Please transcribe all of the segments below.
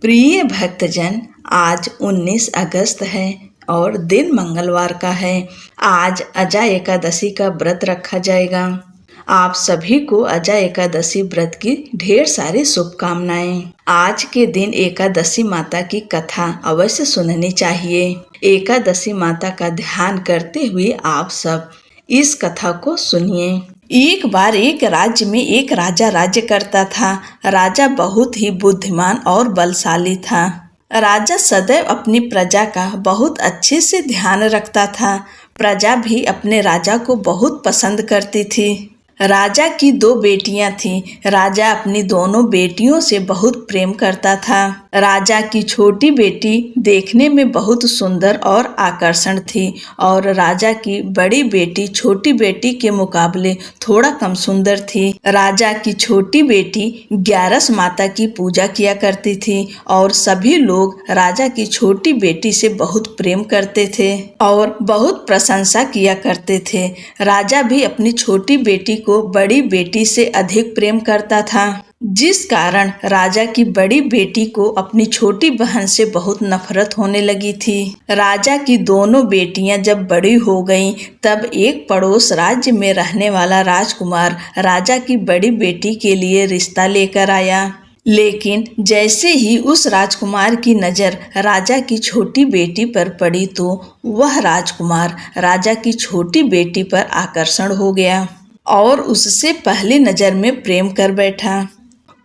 प्रिय भक्तजन, आज 19 अगस्त है और दिन मंगलवार का है। आज अजा एकादशी का व्रत रखा जाएगा। आप सभी को अजा एकादशी व्रत की ढेर सारी शुभकामनाएं। आज के दिन एकादशी माता की कथा अवश्य सुननी चाहिए। एकादशी माता का ध्यान करते हुए आप सब इस कथा को सुनिए। एक बार एक राज्य में एक राजा राज्य करता था। राजा बहुत ही बुद्धिमान और बलशाली था। राजा सदैव अपनी प्रजा का बहुत अच्छे से ध्यान रखता था। प्रजा भी अपने राजा को बहुत पसंद करती थी। राजा की 2 बेटियां थीं। राजा अपनी दोनों बेटियों से बहुत प्रेम करता था। राजा की छोटी बेटी देखने में बहुत सुंदर और आकर्षण थी और राजा की बड़ी बेटी छोटी बेटी के मुकाबले थोड़ा कम सुंदर थी। राजा की छोटी बेटी 11 माता की पूजा किया करती थी और सभी लोग राजा की छोटी बेटी से बहुत प्रेम करते थे और बहुत प्रशंसा किया करते थे। राजा भी अपनी छोटी बेटी को बड़ी बेटी से अधिक प्रेम करता था, जिस कारण राजा की बड़ी बेटी को अपनी छोटी बहन से बहुत नफरत होने लगी थी। राजा की दोनों बेटियां जब बड़ी हो गईं, तब एक पड़ोस राज्य में रहने वाला राजकुमार राजा की बड़ी बेटी के लिए रिश्ता लेकर आया। लेकिन जैसे ही उस राजकुमार की नज़र राजा की छोटी बेटी पर पड़ी, तो वह राजकुमार राजा की छोटी बेटी पर आकर्षण हो गया और उससे पहली नज़र में प्रेम कर बैठा।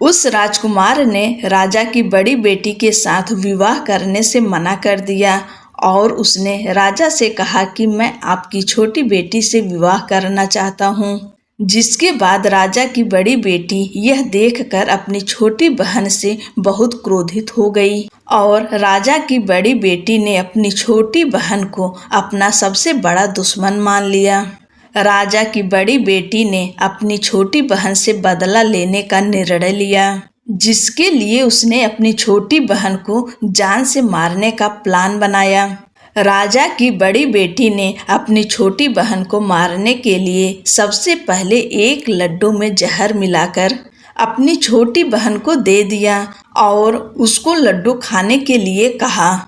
उस राजकुमार ने राजा की बड़ी बेटी के साथ विवाह करने से मना कर दिया और उसने राजा से कहा कि मैं आपकी छोटी बेटी से विवाह करना चाहता हूँ। जिसके बाद राजा की बड़ी बेटी यह देखकर अपनी छोटी बहन से बहुत क्रोधित हो गई और राजा की बड़ी बेटी ने अपनी छोटी बहन को अपना सबसे बड़ा दुश्मन मान लिया। राजा की बड़ी बेटी ने अपनी छोटी बहन से बदला लेने का निर्णय लिया, जिसके लिए उसने अपनी छोटी बहन को जान से मारने का प्लान बनाया। राजा की बड़ी बेटी ने अपनी छोटी बहन को मारने के लिए सबसे पहले एक लड्डू में जहर मिलाकर अपनी छोटी बहन को दे दिया और उसको लड्डू खाने के लिए कहा।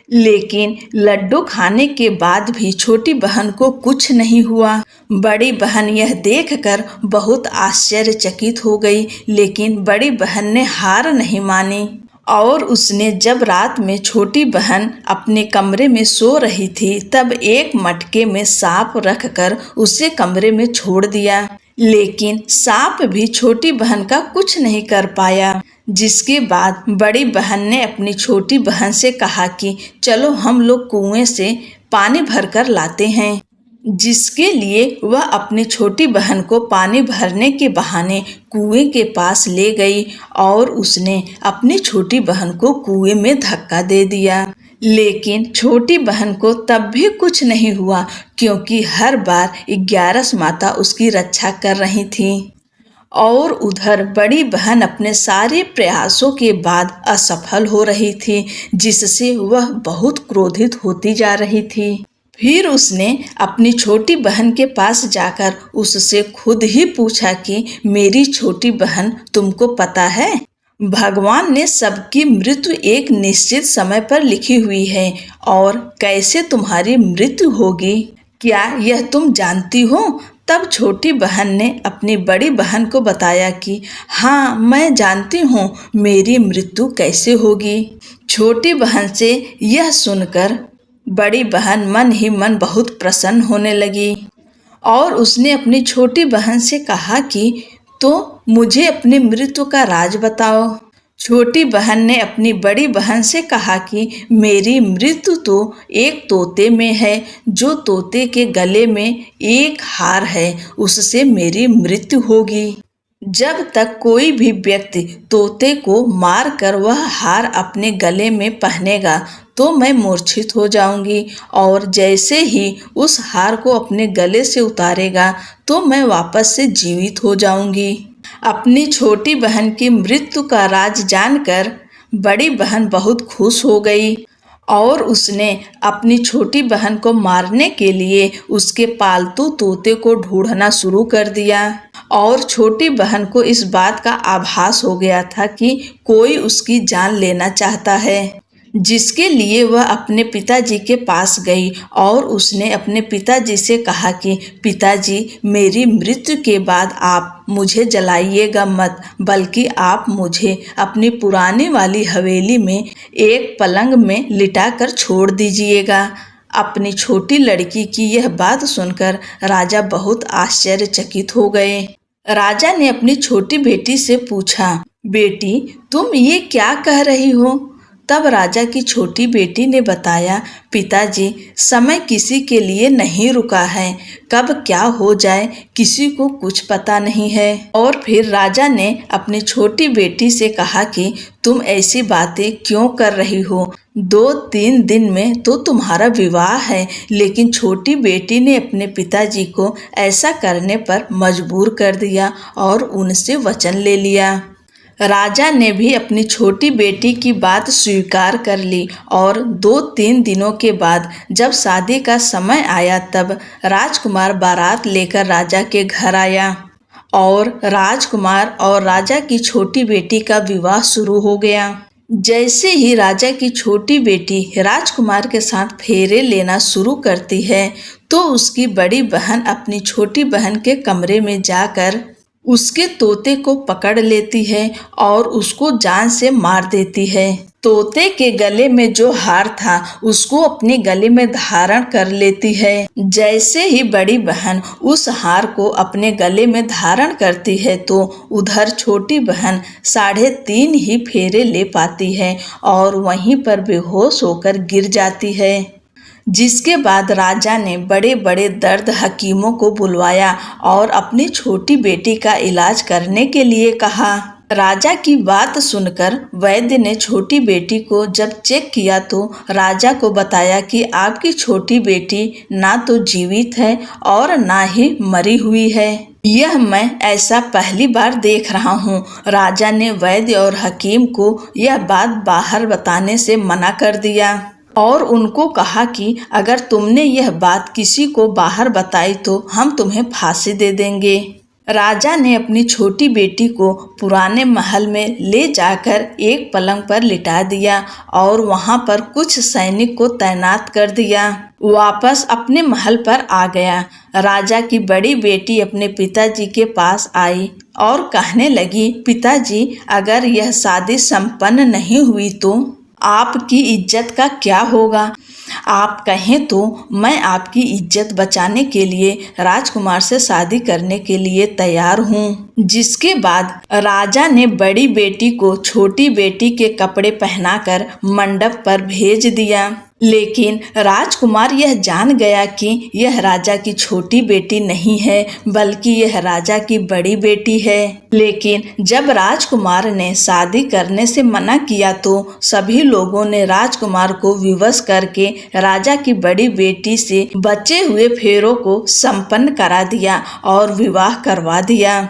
लेकिन लड्डू खाने के बाद भी छोटी बहन को कुछ नहीं हुआ। बड़ी बहन यह देखकर बहुत आश्चर्यचकित हो गई, लेकिन बड़ी बहन ने हार नहीं मानी और उसने जब रात में छोटी बहन अपने कमरे में सो रही थी, तब एक मटके में सांप रखकर उसे कमरे में छोड़ दिया। लेकिन सांप भी छोटी बहन का कुछ नहीं कर पाया। जिसके बाद बड़ी बहन ने अपनी छोटी बहन से कहा कि चलो हम लोग कुएं से पानी भरकर लाते हैं। जिसके लिए वह अपनी छोटी बहन को पानी भरने के बहाने कुएं के पास ले गई और उसने अपनी छोटी बहन को कुएं में धक्का दे दिया। लेकिन छोटी बहन को तब भी कुछ नहीं हुआ, क्योंकि हर बार 11 माता उसकी रक्षा कर रही थी और उधर बड़ी बहन अपने सारे प्रयासों के बाद असफल हो रही थी, जिससे वह बहुत क्रोधित होती जा रही थी। फिर उसने अपनी छोटी बहन के पास जाकर उससे खुद ही पूछा कि मेरी छोटी बहन, तुमको पता है भगवान ने सबकी मृत्यु एक निश्चित समय पर लिखी हुई है और कैसे तुम्हारी मृत्यु होगी, क्या यह तुम जानती हो? तब छोटी बहन ने अपनी बड़ी बहन को बताया कि हाँ, मैं जानती हूँ मेरी मृत्यु कैसे होगी। छोटी बहन से यह सुनकर बड़ी बहन मन ही मन बहुत प्रसन्न होने लगी और उसने अपनी छोटी बहन से कहा कि तो मुझे अपनी मृत्यु का राज बताओ। छोटी बहन ने अपनी बड़ी बहन से कहा कि मेरी मृत्यु तो एक तोते में है। जो तोते के गले में एक हार है, उससे मेरी मृत्यु होगी। जब तक कोई भी व्यक्ति तोते को मार कर वह हार अपने गले में पहनेगा, तो मैं मूर्छित हो जाऊंगी और जैसे ही उस हार को अपने गले से उतारेगा, तो मैं वापस से जीवित हो जाऊंगी। अपनी छोटी बहन की मृत्यु का राज जानकर बड़ी बहन बहुत खुश हो गई और उसने अपनी छोटी बहन को मारने के लिए उसके पालतू तोते को ढूंढना शुरू कर दिया। और छोटी बहन को इस बात का आभास हो गया था कि कोई उसकी जान लेना चाहता है, जिसके लिए वह अपने पिताजी के पास गई और उसने अपने पिताजी से कहा कि पिताजी, मेरी मृत्यु के बाद आप मुझे जलाइएगा मत, बल्कि आप मुझे अपनी पुरानी वाली हवेली में एक पलंग में लिटाकर छोड़ दीजिएगा। अपनी छोटी लड़की की यह बात सुनकर राजा बहुत आश्चर्यचकित हो गए। राजा ने अपनी छोटी बेटी से पूछा, बेटी, तुम ये क्या कह रही हो? तब राजा की छोटी बेटी ने बताया, पिताजी, समय किसी के लिए नहीं रुका है, कब क्या हो जाए किसी को कुछ पता नहीं है। और फिर राजा ने अपनी छोटी बेटी से कहा कि तुम ऐसी बातें क्यों कर रही हो? 2-3 दिन में तो तुम्हारा विवाह है। लेकिन छोटी बेटी ने अपने पिताजी को ऐसा करने पर मजबूर कर दिया और उनसे वचन ले लिया। राजा ने भी अपनी छोटी बेटी की बात स्वीकार कर ली और 2-3 दिनों के बाद जब शादी का समय आया तब राजकुमार बारात लेकर राजा के घर आया और राजकुमार और राजा की छोटी बेटी का विवाह शुरू हो गया। जैसे ही राजा की छोटी बेटी राजकुमार के साथ फेरे लेना शुरू करती है तो उसकी बड़ी बहन अपनी छोटी बहन के कमरे में जाकर उसके तोते को पकड़ लेती है और उसको जान से मार देती है। तोते के गले में जो हार था उसको अपने गले में धारण कर लेती है। जैसे ही बड़ी बहन उस हार को अपने गले में धारण करती है तो उधर छोटी बहन 3.5 ही फेरे ले पाती है और वहीं पर बेहोश होकर गिर जाती है। जिसके बाद राजा ने बड़े बड़े दर्द हकीमों को बुलवाया और अपनी छोटी बेटी का इलाज करने के लिए कहा। राजा की बात सुनकर वैद्य ने छोटी बेटी को जब चेक किया तो राजा को बताया कि आपकी छोटी बेटी ना तो जीवित है और ना ही मरी हुई है। यह मैं ऐसा पहली बार देख रहा हूँ। राजा ने वैद्य और हकीम को यह बात बाहर बताने से मना कर दिया और उनको कहा कि अगर तुमने यह बात किसी को बाहर बताई तो हम तुम्हें फांसी दे देंगे। राजा ने अपनी छोटी बेटी को पुराने महल में ले जाकर एक पलंग पर लिटा दिया और वहां पर कुछ सैनिक को तैनात कर दिया। वापस अपने महल पर आ गया। राजा की बड़ी बेटी अपने पिताजी के पास आई और कहने लगी, पिताजी, अगर यह शादी संपन्न नहीं हुई तो आपकी इज्जत का क्या होगा? आप कहें तो मैं आपकी इज्जत बचाने के लिए राजकुमार से शादी करने के लिए तैयार हूँ। जिसके बाद राजा ने बड़ी बेटी को छोटी बेटी के कपड़े पहनाकर मंडप पर भेज दिया। लेकिन राजकुमार यह जान गया कि यह राजा की छोटी बेटी नहीं है बल्कि यह राजा की बड़ी बेटी है। लेकिन जब राजकुमार ने शादी करने से मना किया तो सभी लोगों ने राजकुमार को विवश करके राजा की बड़ी बेटी से बचे हुए फेरों को संपन्न करा दिया और विवाह करवा दिया।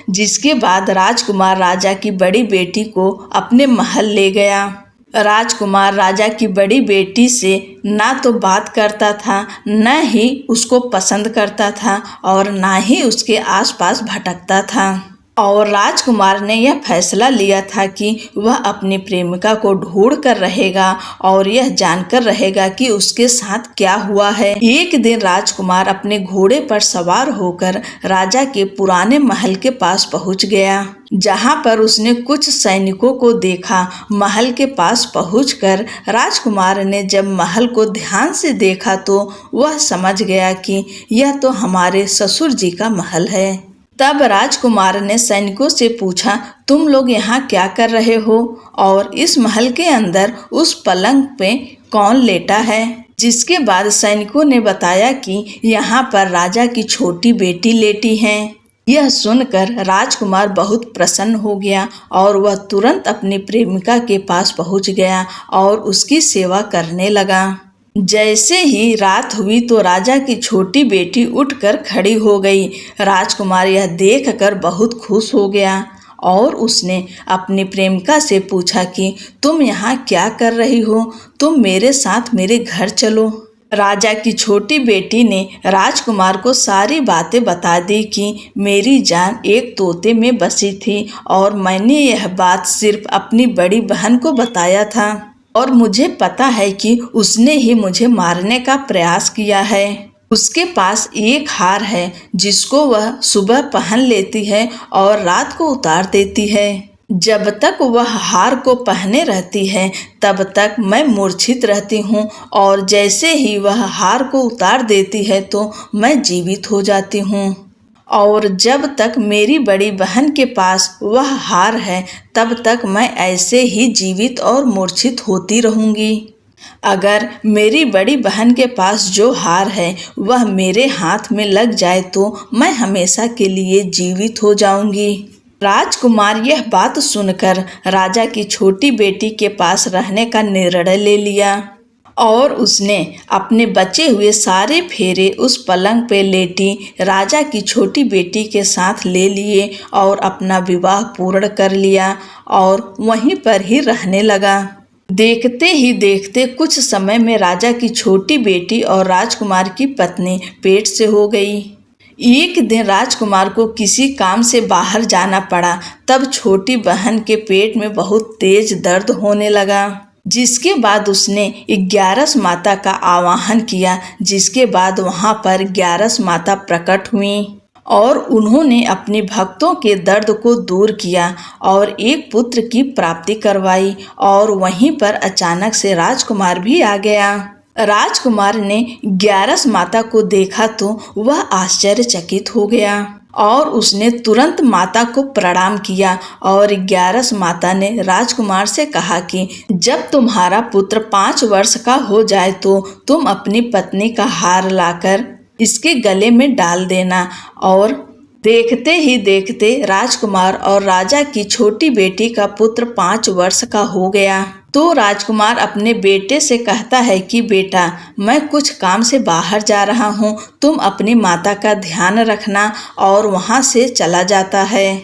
जिसके बाद राजकुमार राजा की बड़ी बेटी को अपने महल ले गया। राजकुमार राजा की बड़ी बेटी से ना तो बात करता था, न ही उसको पसंद करता था और ना ही उसके आसपास भटकता था। और राजकुमार ने यह फैसला लिया था कि वह अपनी प्रेमिका को ढूंढ कर रहेगा और यह जानकर रहेगा कि उसके साथ क्या हुआ है। एक दिन राजकुमार अपने घोड़े पर सवार होकर राजा के पुराने महल के पास पहुंच गया, जहां पर उसने कुछ सैनिकों को देखा। महल के पास पहुंचकर राजकुमार ने जब महल को ध्यान से देखा तो वह समझ गया कि यह तो हमारे ससुर जी का महल है। तब राजकुमार ने सैनिकों से पूछा, तुम लोग यहाँ क्या कर रहे हो और इस महल के अंदर उस पलंग पे कौन लेटा है? जिसके बाद सैनिकों ने बताया कि यहाँ पर राजा की छोटी बेटी लेटी है। यह सुनकर राजकुमार बहुत प्रसन्न हो गया और वह तुरंत अपनी प्रेमिका के पास पहुँच गया और उसकी सेवा करने लगा। जैसे ही रात हुई तो राजा की छोटी बेटी उठकर खड़ी हो गई। राजकुमार यह देखकर बहुत खुश हो गया और उसने अपनी प्रेमिका से पूछा कि तुम यहाँ क्या कर रही हो, तुम मेरे साथ मेरे घर चलो। राजा की छोटी बेटी ने राजकुमार को सारी बातें बता दी कि मेरी जान एक तोते में बसी थी और मैंने यह बात सिर्फ अपनी बड़ी बहन को बताया था और मुझे पता है कि उसने ही मुझे मारने का प्रयास किया है। उसके पास एक हार है जिसको वह सुबह पहन लेती है और रात को उतार देती है। जब तक वह हार को पहने रहती है तब तक मैं मूर्छित रहती हूँ और जैसे ही वह हार को उतार देती है तो मैं जीवित हो जाती हूँ। और जब तक मेरी बड़ी बहन के पास वह हार है तब तक मैं ऐसे ही जीवित और मूर्छित होती रहूँगी। अगर मेरी बड़ी बहन के पास जो हार है वह मेरे हाथ में लग जाए तो मैं हमेशा के लिए जीवित हो जाऊंगी। राजकुमार यह बात सुनकर राजा की छोटी बेटी के पास रहने का निर्णय ले लिया और उसने अपने बचे हुए सारे फेरे उस पलंग पे लेटी राजा की छोटी बेटी के साथ ले लिए और अपना विवाह पूर्ण कर लिया और वहीं पर ही रहने लगा। देखते ही देखते कुछ समय में राजा की छोटी बेटी और राजकुमार की पत्नी पेट से हो गई। एक दिन राजकुमार को किसी काम से बाहर जाना पड़ा, तब छोटी बहन के पेट में बहुत तेज दर्द होने लगा, जिसके बाद उसने 11 माता का आवाहन किया, जिसके बाद वहां पर 11 माता प्रकट हुई और उन्होंने अपने भक्तों के दर्द को दूर किया और एक पुत्र की प्राप्ति करवाई। और वहीं पर अचानक से राजकुमार भी आ गया। राजकुमार ने 11 माता को देखा तो वह आश्चर्यचकित हो गया और उसने तुरंत माता को प्रणाम किया और 11 माता ने राजकुमार से कहा कि जब तुम्हारा पुत्र 5 वर्ष का हो जाए तो तुम अपनी पत्नी का हार लाकर इसके गले में डाल देना। और देखते ही देखते राजकुमार और राजा की छोटी बेटी का पुत्र 5 वर्ष का हो गया। तो राजकुमार अपने बेटे से कहता है कि बेटा, मैं कुछ काम से बाहर जा रहा हूँ, तुम अपनी माता का ध्यान रखना, और वहाँ से चला जाता है।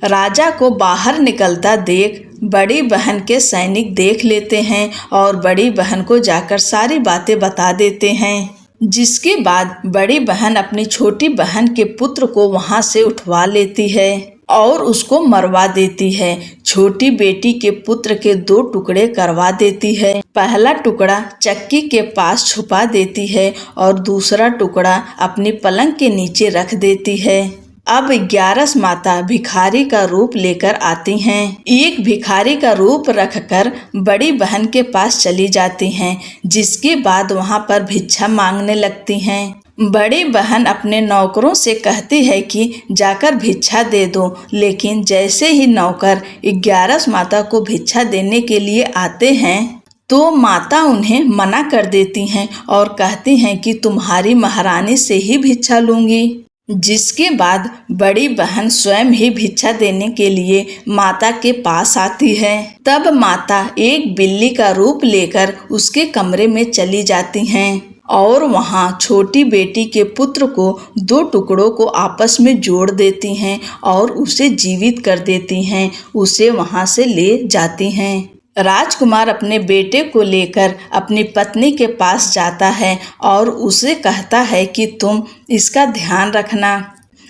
राजा को बाहर निकलता देख बड़ी बहन के सैनिक देख लेते हैं और बड़ी बहन को जाकर सारी बातें बता देते हैं, जिसके बाद बड़ी बहन अपनी छोटी बहन के पुत्र को वहां से उठवा लेती है और उसको मरवा देती है। छोटी बेटी के पुत्र के 2 टुकड़े करवा देती है। पहला टुकड़ा चक्की के पास छुपा देती है और दूसरा टुकड़ा अपनी पलंग के नीचे रख देती है। अब 11 माता भिखारी का रूप लेकर आती हैं। एक भिखारी का रूप रखकर बड़ी बहन के पास चली जाती हैं, जिसके बाद वहां पर भिक्षा मांगने लगती हैं। बड़ी बहन अपने नौकरों से कहती है कि जाकर भिक्षा दे दो, लेकिन जैसे ही नौकर 11 माता को भिक्षा देने के लिए आते हैं तो माता उन्हें मना कर देती हैं और कहती हैं कि तुम्हारी महारानी से ही भिक्षा लूंगी। जिसके बाद बड़ी बहन स्वयं ही भिक्षा देने के लिए माता के पास आती है। तब माता एक बिल्ली का रूप लेकर उसके कमरे में चली जाती हैं और वहां छोटी बेटी के पुत्र को 2 टुकड़ों को आपस में जोड़ देती हैं और उसे जीवित कर देती हैं, उसे वहां से ले जाती हैं। राजकुमार अपने बेटे को लेकर अपनी पत्नी के पास जाता है और उसे कहता है कि तुम इसका ध्यान रखना।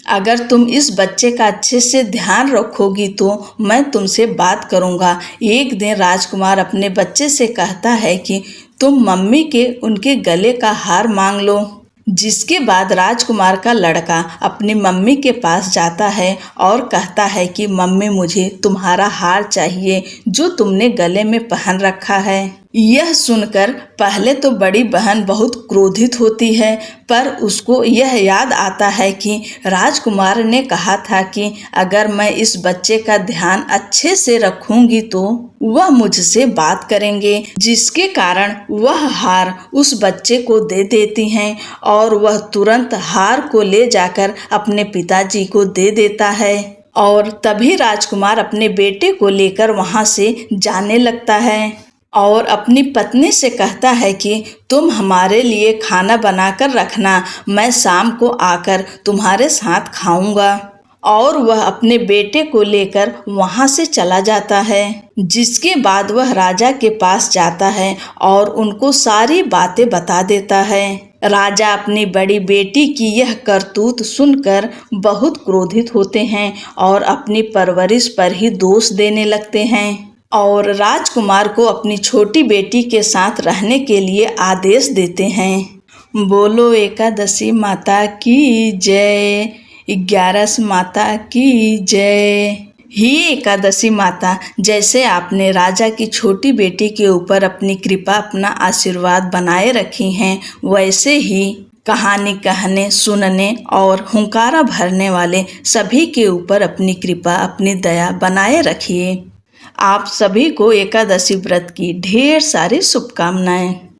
अगर तुम इस बच्चे का अच्छे से ध्यान रखोगी तो मैं तुमसे बात करूँगा। एक दिन राजकुमार अपने बच्चे से कहता है कि तुम मम्मी के उनके गले का हार मांग लो। जिसके बाद राजकुमार का लड़का अपनी मम्मी के पास जाता है और कहता है कि मम्मी, मुझे तुम्हारा हार चाहिए जो तुमने गले में पहन रखा है। यह सुनकर पहले तो बड़ी बहन बहुत क्रोधित होती है, पर उसको यह याद आता है कि राजकुमार ने कहा था कि अगर मैं इस बच्चे का ध्यान अच्छे से रखूंगी तो वह मुझसे बात करेंगे, जिसके कारण वह हार उस बच्चे को दे देती हैं और वह तुरंत हार को ले जाकर अपने पिताजी को दे देता है। और तभी राजकुमार अपने बेटे को लेकर वहां से जाने लगता है और अपनी पत्नी से कहता है कि तुम हमारे लिए खाना बनाकर रखना, मैं शाम को आकर तुम्हारे साथ खाऊंगा। और वह अपने बेटे को लेकर वहां से चला जाता है। जिसके बाद वह राजा के पास जाता है और उनको सारी बातें बता देता है। राजा अपनी बड़ी बेटी की यह करतूत सुनकर बहुत क्रोधित होते हैं और अपनी परवरिश पर ही दोष देने लगते हैं और राजकुमार को अपनी छोटी बेटी के साथ रहने के लिए आदेश देते हैं। बोलो एकादशी माता की जय, 11 माता की जय। ही एकादशी माता, जैसे आपने राजा की छोटी बेटी के ऊपर अपनी कृपा, अपना आशीर्वाद बनाए रखी हैं, वैसे ही कहानी कहने, सुनने और हुंकारा भरने वाले सभी के ऊपर अपनी कृपा, अपनी दया बनाए रखिए। आप सभी को एकादशी व्रत की ढेर सारी शुभकामनाएं।